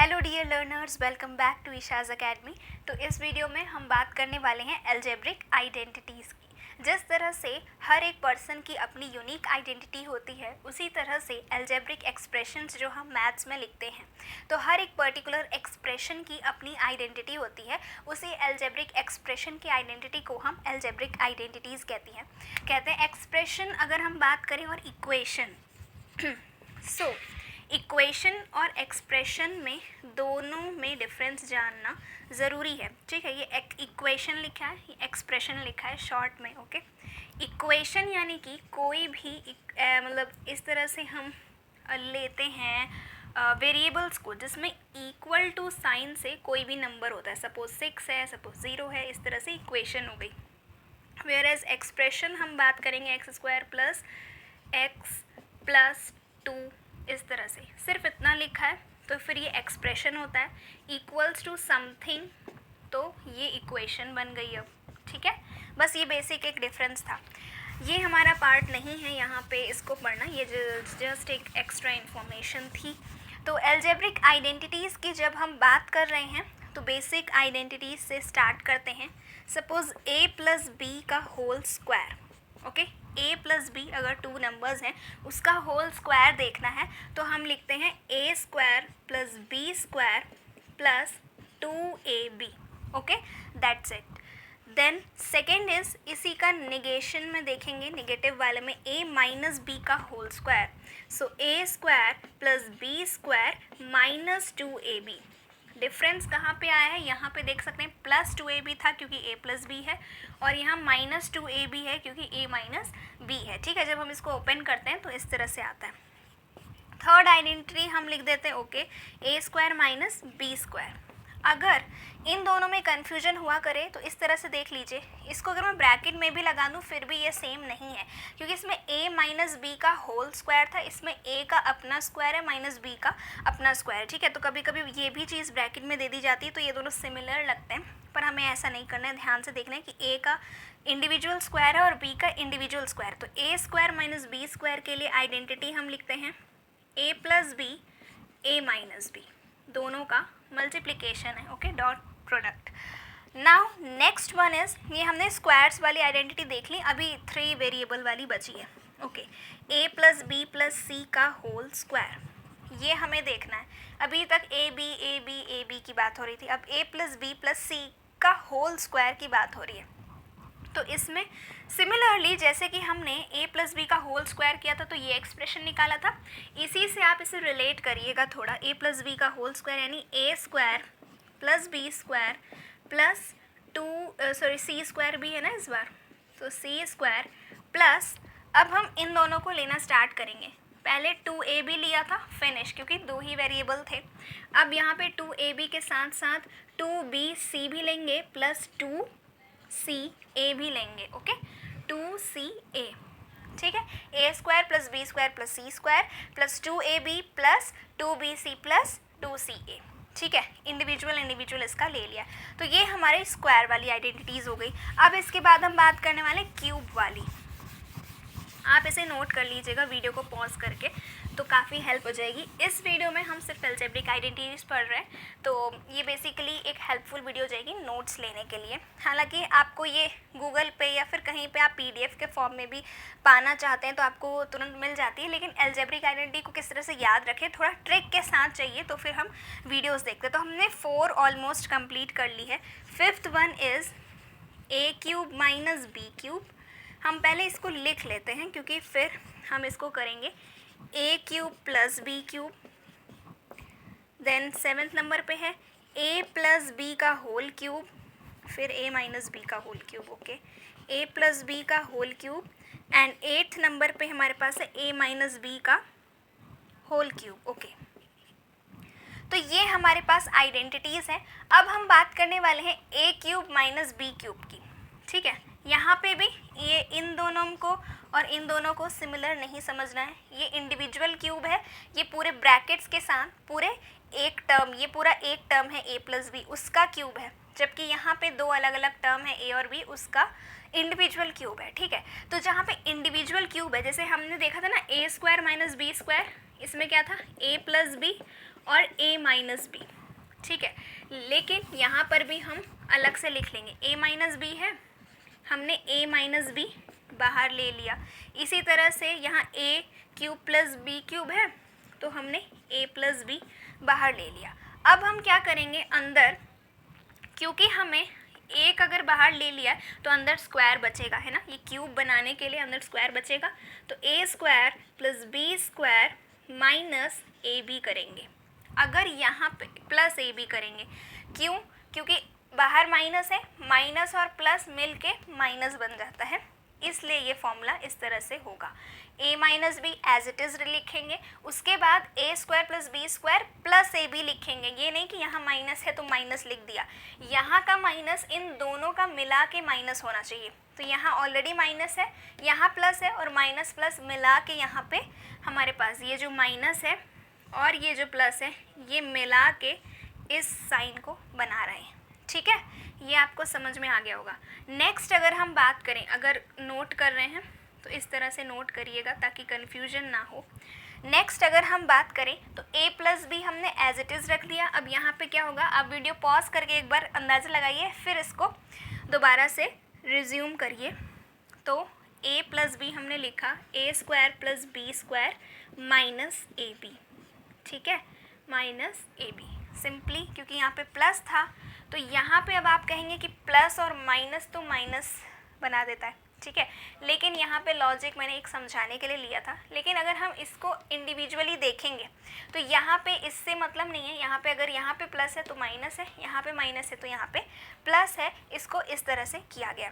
Hello dear learners, welcome back to Isha's Academy. तो इस video में हम बात करने वाले हैं एल्जेब्रिक आइडेंटिटीज़ की। जिस तरह से हर एक पर्सन की अपनी यूनिक आइडेंटिटी होती है, उसी तरह से एल्जेब्रिक एक्सप्रेशंस जो हम मैथ्स में लिखते हैं, तो हर एक पर्टिकुलर एक्सप्रेशन की अपनी आइडेंटिटी होती है। उसी एल्जेब्रिक एक्सप्रेशन की आइडेंटिटी को हम एल्जेब्रिक आइडेंटिटीज़ कहते हैं एक्सप्रेशन अगर हम बात करें और इक्वेशन सो इक्वेशन और एक्सप्रेशन में दोनों में डिफरेंस जानना ज़रूरी है। ठीक है, ये एक इक्वेशन लिखा है, ये एक्सप्रेशन लिखा है शॉर्ट में। ओके, इक्वेशन यानी कि कोई भी मतलब इस तरह से हम लेते हैं वेरिएबल्स को जिसमें इक्वल टू साइन से कोई भी नंबर होता है। सपोज 6 है, सपोज 0 है, इस तरह से इक्वेशन हो गई। वेयर एज एक्सप्रेशन हम बात करेंगे x² प्लस x प्लस 2, इस तरह से सिर्फ इतना लिखा है तो फिर ये एक्सप्रेशन होता है। इक्वल्स टू समथिंग तो ये इक्वेशन बन गई अब। ठीक है, बस ये बेसिक एक डिफरेंस था। ये हमारा पार्ट नहीं है यहाँ पे इसको पढ़ना, ये जस्ट एक एक्स्ट्रा इन्फॉर्मेशन थी। तो एल्जेब्रिक आइडेंटिटीज़ की जब हम बात कर रहे हैं तो बेसिक आइडेंटिटीज से स्टार्ट करते हैं। सपोज a प्लस बी का whole square. Okay, a plus B अगर 2 नंबर्स हैं उसका होल स्क्वायर देखना है तो हम लिखते हैं a² plus b² plus 2ab। Okay, that's it. Then second is इसी का निगेशन में देखेंगे, निगेटिव वाले में a माइनस बी का whole square. So a² plus b² minus 2ab। Difference कहाँ पे आया है, यहाँ पे देख सकते हैं प्लस 2ab था क्योंकि a प्लस बी है, और यहाँ माइनस 2ab है क्योंकि a माइनस बी है। ठीक है, जब हम इसको ओपन करते हैं तो इस तरह से आता है। थर्ड आइडेंटिटी हम लिख देते हैं ओके, a² माइनस b²। अगर इन दोनों में कन्फ्यूजन हुआ करे तो इस तरह से देख लीजिए, इसको अगर मैं ब्रैकेट में भी लगा दूँ फिर भी ये सेम नहीं है क्योंकि इसमें a माइनस बी का होल स्क्वायर था, इसमें a का अपना स्क्वायर है माइनस b का अपना स्क्वायर। ठीक है, तो कभी कभी ये भी चीज़ ब्रैकेट में दे दी जाती है तो ये दोनों सिमिलर लगते हैं, पर हमें ऐसा नहीं करना है। ध्यान से देखना है कि a का इंडिविजुअल स्क्वायर है और b का इंडिविजुअल स्क्वायर। तो a² माइनस b² के लिए आइडेंटिटी हम लिखते हैं a plus B a minus B, दोनों का मल्टीप्लिकेशन है। Okay, dot product. Now next one is, ये हमने स्क्वायर्स वाली आइडेंटिटी देख ली, अभी 3 वेरिएबल वाली बची है। Okay, a plus B plus C का होल स्क्वायर, ये हमें देखना है। अभी तक a b की बात हो रही थी, अब a plus B plus C का होल स्क्वायर की बात हो रही है। तो इसमें सिमिलरली जैसे कि हमने a प्लस बी का होल स्क्वायर किया था तो ये एक्सप्रेशन निकाला था, इसी से आप इसे रिलेट करिएगा थोड़ा। a प्लस बी का होल स्क्वायर यानी a² plus b² plus 2 c² भी है ना इस बार, तो c² प्लस, अब हम इन दोनों को लेना स्टार्ट करेंगे। पहले 2ab लिया था, फिनिश, क्योंकि 2 ही वेरिएबल थे। अब यहाँ पे 2ab के साथ साथ 2bc भी लेंगे प्लस 2ca भी लेंगे। Okay, 2ca। ठीक है, a² plus b² plus c² plus 2ab plus 2bc plus 2ca। ठीक है, इंडिविजुअल इसका ले लिया। तो ये हमारे स्क्वायर वाली आइडेंटिटीज़ हो गई। अब इसके बाद हम बात करने वाले क्यूब वाली। आप इसे नोट कर लीजिएगा वीडियो को पॉज करके, तो काफ़ी हेल्प हो जाएगी। इस वीडियो में हम सिर्फ एल्जेब्रिक आइडेंटिटीज़ पढ़ रहे हैं, तो ये बेसिकली एक हेल्पफुल वीडियो हो जाएगी नोट्स लेने के लिए। हालांकि आपको ये गूगल पे या फिर कहीं पे आप PDF के फॉर्म में भी पाना चाहते हैं तो आपको तुरंत मिल जाती है, लेकिन एल्जेब्रिक आइडेंटिटी को किस तरह से याद रखें थोड़ा ट्रिक के साथ चाहिए, तो फिर हम वीडियोज़ देखते हैं। तो हमने 4 ऑलमोस्ट कम्प्लीट कर ली है। 5th one is a³ minus b³। हम पहले इसको लिख लेते हैं क्योंकि फिर हम इसको करेंगे a³ plus b³। Then 7th number पे है a प्लस बी का होल क्यूब, फिर a माइनस बी का whole cube. Okay, a plus B का whole cube. And 8th number पे हमारे पास है a माइनस बी का होल क्यूब। ओके, तो ये हमारे पास आइडेंटिटीज़ हैं। अब हम बात करने वाले हैं a³ माइनस b³ की। ठीक है, यहाँ पे भी ये इन दोनों को और इन दोनों को सिमिलर नहीं समझना है। ये इंडिविजुअल क्यूब है, ये पूरे ब्रैकेट्स के साथ पूरे एक टर्म, ये पूरा एक टर्म है a प्लस बी, उसका क्यूब है, जबकि यहाँ पे 2 अलग अलग टर्म है a और b, उसका इंडिविजुअल क्यूब है। ठीक है, तो जहाँ पे इंडिविजुअल क्यूब है, जैसे हमने देखा था ना a² माइनस b², इसमें क्या था a प्लस बी और a माइनस बी, ठीक है। लेकिन यहाँ पर भी हम अलग से लिख लेंगे, a माइनस बी है, हमने a माइनस बी बाहर ले लिया। इसी तरह से यहाँ a cube plus B cube है, तो हमने a प्लस बी बाहर ले लिया। अब हम क्या करेंगे, अंदर, क्योंकि हमें एक अगर बाहर ले लिया तो अंदर स्क्वायर बचेगा, है ना, ये क्यूब बनाने के लिए अंदर स्क्वायर बचेगा, तो a square plus B square minus A B करेंगे। अगर यहाँ पे प्लस ए बी करेंगे, क्यों, क्योंकि बाहर माइनस है, माइनस और प्लस मिल के माइनस बन जाता है, इसलिए ये फॉर्मूला इस तरह से होगा। a minus B as it is लिखेंगे, उसके बाद a square plus B square plus A B लिखेंगे। ये नहीं कि यहाँ माइनस है तो माइनस लिख दिया, यहाँ का माइनस इन दोनों का मिला के माइनस होना चाहिए। तो यहाँ ऑलरेडी माइनस है, यहाँ प्लस है, और माइनस प्लस मिला के यहाँ पे हमारे पास ये जो माइनस है और ये जो प्लस है, ये मिला के इस साइन को बना रहे हैं, ठीक है। ये आपको समझ में आ गया होगा। नेक्स्ट अगर हम बात करें, अगर नोट कर रहे हैं तो इस तरह से नोट करिएगा ताकि कन्फ्यूजन ना हो। नेक्स्ट अगर हम बात करें तो a प्लस बी हमने एज इट इज़ रख लिया। अब यहाँ पे क्या होगा, आप वीडियो पॉज करके एक बार अंदाज़ा लगाइए, फिर इसको दोबारा से रिज्यूम करिए। तो a प्लस बी हमने लिखा a square plus B square minus A B, ठीक है, माइनस ए बी सिंपली, क्योंकि यहाँ पे प्लस था तो यहाँ पे अब आप कहेंगे कि प्लस और माइनस तो माइनस बना देता है, ठीक है। लेकिन यहाँ पे लॉजिक मैंने एक समझाने के लिए लिया था, लेकिन अगर हम इसको इंडिविजुअली देखेंगे तो यहाँ पे इससे मतलब नहीं है। यहाँ पे अगर यहाँ पे प्लस है तो माइनस है, यहाँ पे माइनस है तो यहाँ पे प्लस है। इसको इस तरह से किया गया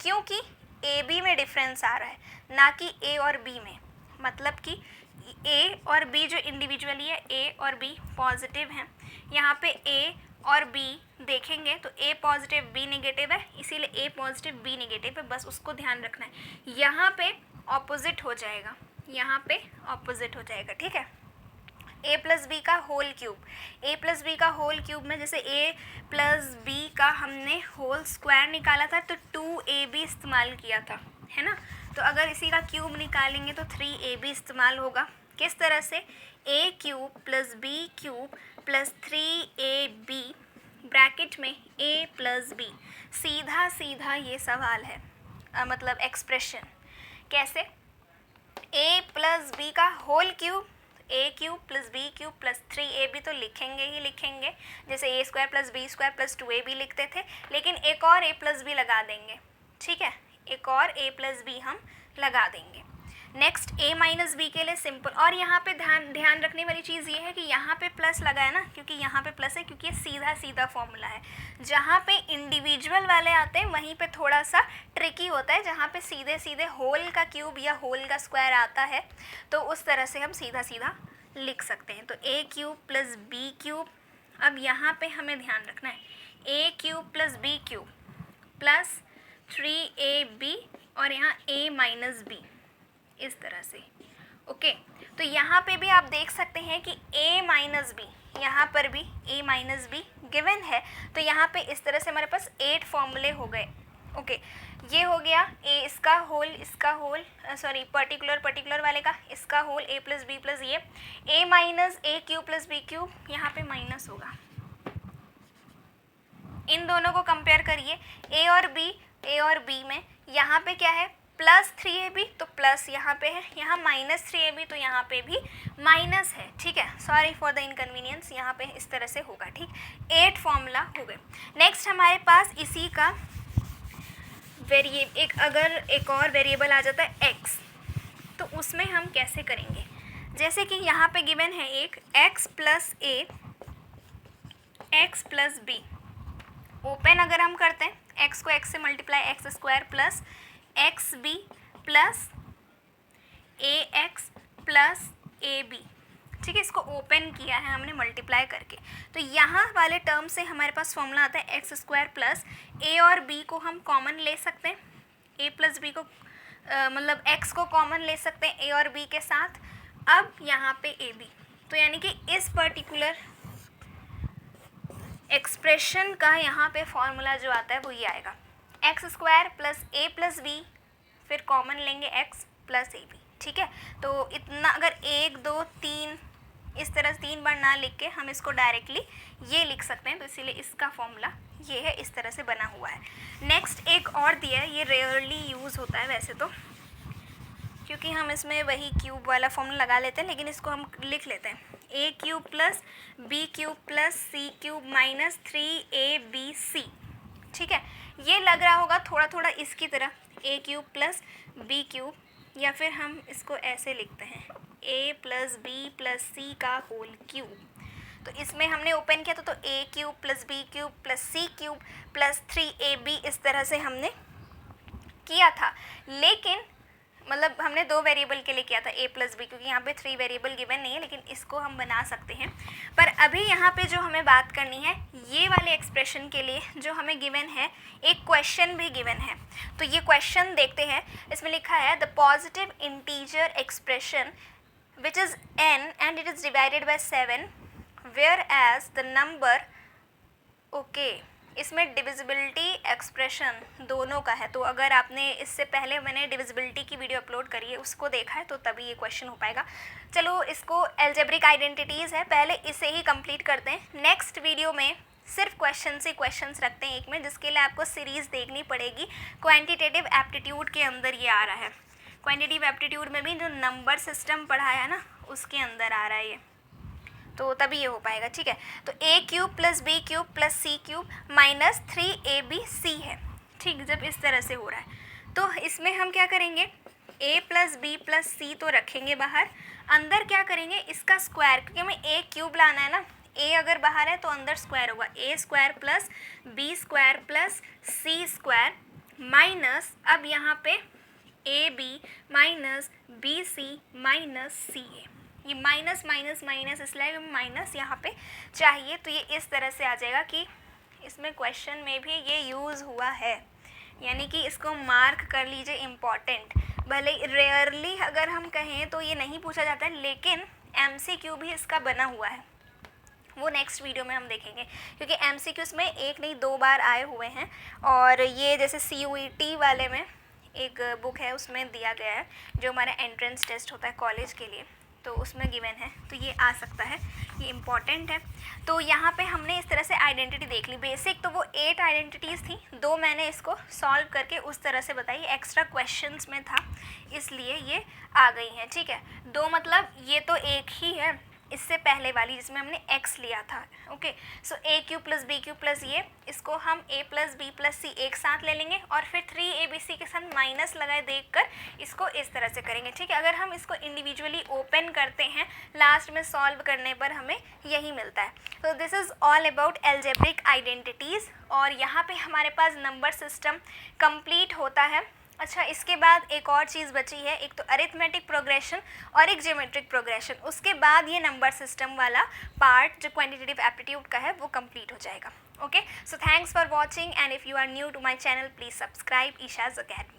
क्योंकि ए बी में डिफरेंस आ रहा है, ना कि ए और बी में। मतलब कि ए और बी जो इंडिविजुअली है, ए और बी पॉजिटिव हैं, यहाँ पे ए और बी देखेंगे तो ए पॉजिटिव बी नेगेटिव है, इसीलिए ए पॉजिटिव बी नेगेटिव है, बस उसको ध्यान रखना है। यहाँ पे ऑपोजिट हो जाएगा, यहाँ पे ऑपोजिट हो जाएगा, ठीक है। ए प्लस बी का होल क्यूब, ए प्लस बी का होल क्यूब में जैसे ए प्लस बी का हमने होल स्क्वायर निकाला था तो 2ab इस्तेमाल किया था, है ना। तो अगर इसी का क्यूब निकालेंगे तो 3ab इस्तेमाल होगा। किस तरह से, a cube plus B cube plus 3ab bracket में a प्लस बी। सीधा सीधा ये सवाल है, मतलब एक्सप्रेशन कैसे, a प्लस बी का whole cube, a cube plus B cube plus 3ab तो लिखेंगे ही लिखेंगे, जैसे a square plus B square plus 2ab लिखते थे, लेकिन एक और a प्लस बी लगा देंगे, ठीक है, एक और a प्लस बी हम लगा देंगे। नेक्स्ट a माइनस बी के लिए सिंपल, और यहाँ पे ध्यान रखने वाली चीज़ ये है कि यहाँ पे प्लस लगा है ना, क्योंकि यहाँ पे प्लस है, क्योंकि ये सीधा सीधा फॉर्मूला है। जहाँ पे इंडिविजुअल वाले आते हैं वहीं पे थोड़ा सा ट्रिकी होता है, जहाँ पे सीधे सीधे होल का क्यूब या होल का स्क्वायर आता है तो उस तरह से हम सीधा सीधा लिख सकते हैं। तो a cube plus B cube, अब यहाँ पे हमें ध्यान रखना है a cube plus B cube plus 3ab और यहाँ a माइनस बी, इस तरह से, ओके। तो यहाँ पे भी आप देख सकते हैं कि a माइनस बी, यहाँ पर भी a माइनस बी गिवन है, तो यहाँ पे इस तरह से हमारे पास 8 फॉर्मूले हो गए, ओके। ये हो गया a इसका होल, सॉरी पर्टिकुलर वाले का इसका whole, a plus B plus ये a minus a cube plus B cube, यहाँ पे माइनस होगा। इन दोनों को कंपेयर करिए, a और b में, यहाँ पे क्या है प्लस 3ab तो प्लस यहाँ पे है, यहाँ माइनस 3ab तो यहाँ पे भी माइनस है, ठीक है। सॉरी फॉर द इनकन्वीनियंस, यहाँ पे इस तरह से होगा, ठीक। 8 फॉर्मूला हो गए। नेक्स्ट हमारे पास इसी का अगर एक और वेरिएबल आ जाता है x, तो उसमें हम कैसे करेंगे, जैसे कि यहाँ पे गिवन है एक x plus a x plus b, open अगर हम करते हैं x को x से multiply x square plus X B plus A X plus A B, ठीक है। इसको ओपन किया है हमने मल्टीप्लाई करके, तो यहाँ वाले टर्म से हमारे पास फॉर्मूला आता है एक्स स्क्वायर प्लस ए और बी को हम कॉमन ले सकते हैं, ए प्लस बी को मतलब एक्स को कॉमन ले सकते हैं ए और बी के साथ। अब यहाँ पे ए बी, तो यानी कि इस पर्टिकुलर एक्सप्रेशन का यहाँ पे फॉर्मूला जो आता है वो ये आएगा, एक्स स्क्वायर प्लस ए प्लस बी, फिर कॉमन लेंगे एक्स प्लस ए बी, ठीक है। तो इतना अगर 1 2 3 इस तरह 3 बार ना लिख के हम इसको डायरेक्टली ये लिख सकते हैं, तो इसीलिए इसका फॉर्मूला ये है, इस तरह से बना हुआ है। नेक्स्ट एक और दिया है, ये रेयरली यूज़ होता है वैसे तो, क्योंकि हम इसमें वही क्यूब वाला फॉर्मूला लगा लेते हैं, लेकिन इसको हम लिख लेते हैं A cube plus B cube plus C cube minus 3ab, ठीक है। ये लग रहा होगा थोड़ा थोड़ा इसकी तरह, A cube plus B cube, या फिर हम इसको ऐसे लिखते हैं A plus B plus C का होल क्यूब। तो इसमें हमने ओपन किया तो A cube plus B cube plus C cube plus 3ab इस तरह से हमने किया था, लेकिन मतलब हमने 2 वेरिएबल के लिए किया था, ए प्लस बी, क्योंकि यहाँ पे 3 वेरिएबल गिवन नहीं है, लेकिन इसको हम बना सकते हैं। पर अभी यहाँ पे जो हमें बात करनी है, ये वाले एक्सप्रेशन के लिए जो हमें गिवन है, एक क्वेश्चन भी गिवन है। तो ये क्वेश्चन देखते हैं, इसमें लिखा है the positive integer expression which is n and it is divided by 7 whereas the number, okay, इसमें डिविजिबिलिटी एक्सप्रेशन दोनों का है। तो अगर आपने इससे पहले मैंने डिविजिबिलिटी की वीडियो अपलोड करी है, उसको देखा है, तो तभी ये क्वेश्चन हो पाएगा। चलो, इसको एल्जेब्रिक आइडेंटिटीज़ है, पहले इसे ही कंप्लीट करते हैं। नेक्स्ट वीडियो में सिर्फ क्वेश्चन से क्वेश्चंस रखते हैं एक में, जिसके लिए आपको सीरीज़ देखनी पड़ेगी। क्वांटिटेटिव एप्टीट्यूड के अंदर ये आ रहा है, क्वांटिटेटिव एप्टीट्यूड में भी जो नंबर सिस्टम पढ़ाया है ना, उसके अंदर आ रहा है ये, तो तभी ये हो पाएगा, ठीक है। तो A cube plus B cube plus C cube minus 3abc है, ठीक। जब इस तरह से हो रहा है तो इसमें हम क्या करेंगे, a प्लस बी प्लस सी तो रखेंगे बाहर, अंदर क्या करेंगे, इसका स्क्वायर, क्योंकि हमें ए क्यूब लाना है ना, a अगर बाहर है तो अंदर स्क्वायर होगा, a square plus B square plus C square minus, अब यहाँ पे ab minus B C minus C A, ये माइनस माइनस माइनस इसलिए माइनस यहाँ पे चाहिए, तो ये इस तरह से आ जाएगा कि इसमें क्वेश्चन में भी ये यूज़ हुआ है, यानी कि इसको मार्क कर लीजिए इम्पॉर्टेंट। भले रेयरली अगर हम कहें तो ये नहीं पूछा जाता है, लेकिन MCQ भी इसका बना हुआ है, वो नेक्स्ट वीडियो में हम देखेंगे, क्योंकि MCQs में 1 नहीं 2 बार आए हुए हैं। और ये जैसे CUET वाले में एक बुक है, उसमें दिया गया है, जो हमारा एंट्रेंस टेस्ट होता है कॉलेज के लिए, तो उसमें गिवन है, तो ये आ सकता है, ये इम्पॉर्टेंट है। तो यहाँ पे हमने इस तरह से आइडेंटिटी देख ली। बेसिक तो वो 8 आइडेंटिटीज़ थी, 2 मैंने इसको सॉल्व करके उस तरह से बताई, एक्स्ट्रा क्वेश्चंस में था इसलिए ये आ गई हैं, ठीक है। 2 मतलब ये तो एक ही है, इससे पहले वाली जिसमें हमने x लिया था, okay. So A cube plus B cube plus ये, इसको हम a plus B plus C एक साथ ले लेंगे, और फिर 3abc के साथ माइनस लगाए देखकर इसको इस तरह से करेंगे, ठीक है। अगर हम इसको इंडिविजुअली ओपन करते हैं, लास्ट में सॉल्व करने पर हमें यही मिलता है। तो this is all about algebraic identities, और यहाँ पे हमारे पास नंबर सिस्टम कंप्लीट होता है। अच्छा, इसके बाद एक और चीज़ बची है, एक तो अरिथमेटिक प्रोग्रेशन और एक ज्योमेट्रिक प्रोग्रेशन, उसके बाद ये नंबर सिस्टम वाला पार्ट जो क्वांटिटेटिव एप्टीट्यूड का है वो कंप्लीट हो जाएगा, okay. So thanks for watching, and if you are new to my channel please subscribe Isha's academy.